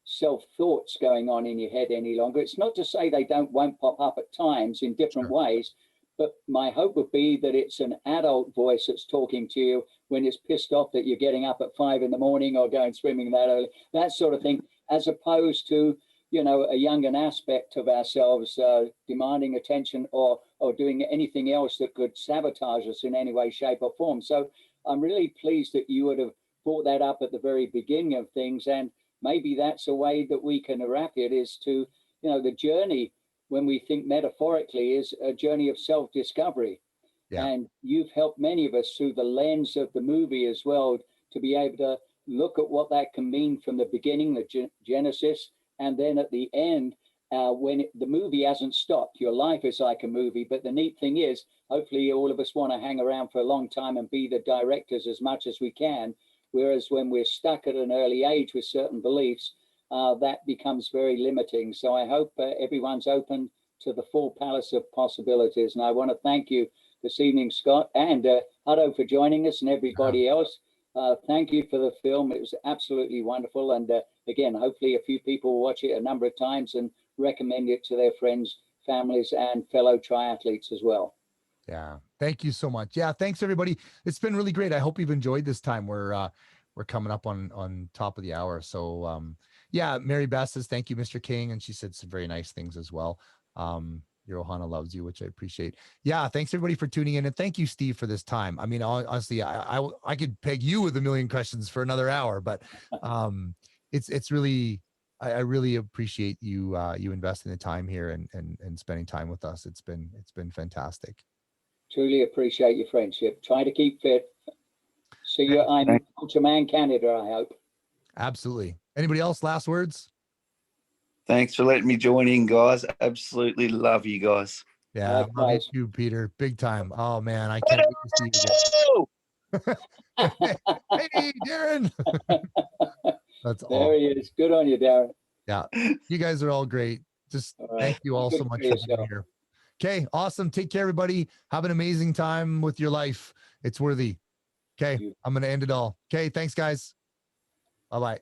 self-thoughts going on in your head any longer. It's not to say they won't pop up at times in different ways, but my hope would be that it's an adult voice that's talking to you when it's pissed off that you're getting up at 5 a.m. or going swimming that early, that sort of thing, as opposed to, a younger aspect of ourselves demanding attention or doing anything else that could sabotage us in any way, shape or form. So I'm really pleased that you would have brought that up at the very beginning of things. And maybe that's a way that we can wrap it, is to, the journey, when we think metaphorically, is a journey of self-discovery. Yeah. And you've helped many of us through the lens of the movie as well, to be able to look at what that can mean from the beginning, the genesis, and then at the end, when the movie hasn't stopped. Your life is like a movie, but the neat thing is, hopefully all of us want to hang around for a long time and be the directors as much as we can. Whereas when we're stuck at an early age with certain beliefs, that becomes very limiting. So I hope everyone's open to the full palace of possibilities. And I want to thank you this evening, Scott, and Hutto for joining us, and everybody else. Thank you for the film. It was absolutely wonderful. And again, hopefully a few people will watch it a number of times and recommend it to their friends, families, and fellow triathletes as well. Yeah. Thank you so much. Yeah. Thanks everybody. It's been really great. I hope you've enjoyed this time. We're coming up on top of the hour. So yeah, Mary Beth says, thank you, Mr. King. And she said some very nice things as well. Your Ohana loves you, which I appreciate. Yeah, thanks everybody for tuning in, and thank you, Steve, for this time. I mean, honestly, I could peg you with a million questions for another hour, but it's really I really appreciate you you investing the time here and spending time with us. It's been fantastic. Truly appreciate your friendship. Try to keep fit. See you. I'm Ultraman Canada, I hope. Absolutely. Anybody else? Last words? Thanks for letting me join in, guys. Absolutely love you guys. Yeah, love you Likewise. too, Peter. Big time. Oh man, I can't wait to see you again. Hey, Darren. That's There awesome. he is. Good on you, Darren. Yeah, you guys are all great. Just All right. thank you all Good so for much for being yourself. here. Okay, awesome. Take care, everybody. Have an amazing time with your life. It's worthy. Okay, I'm going to end it all. Okay, thanks, guys. Bye-bye.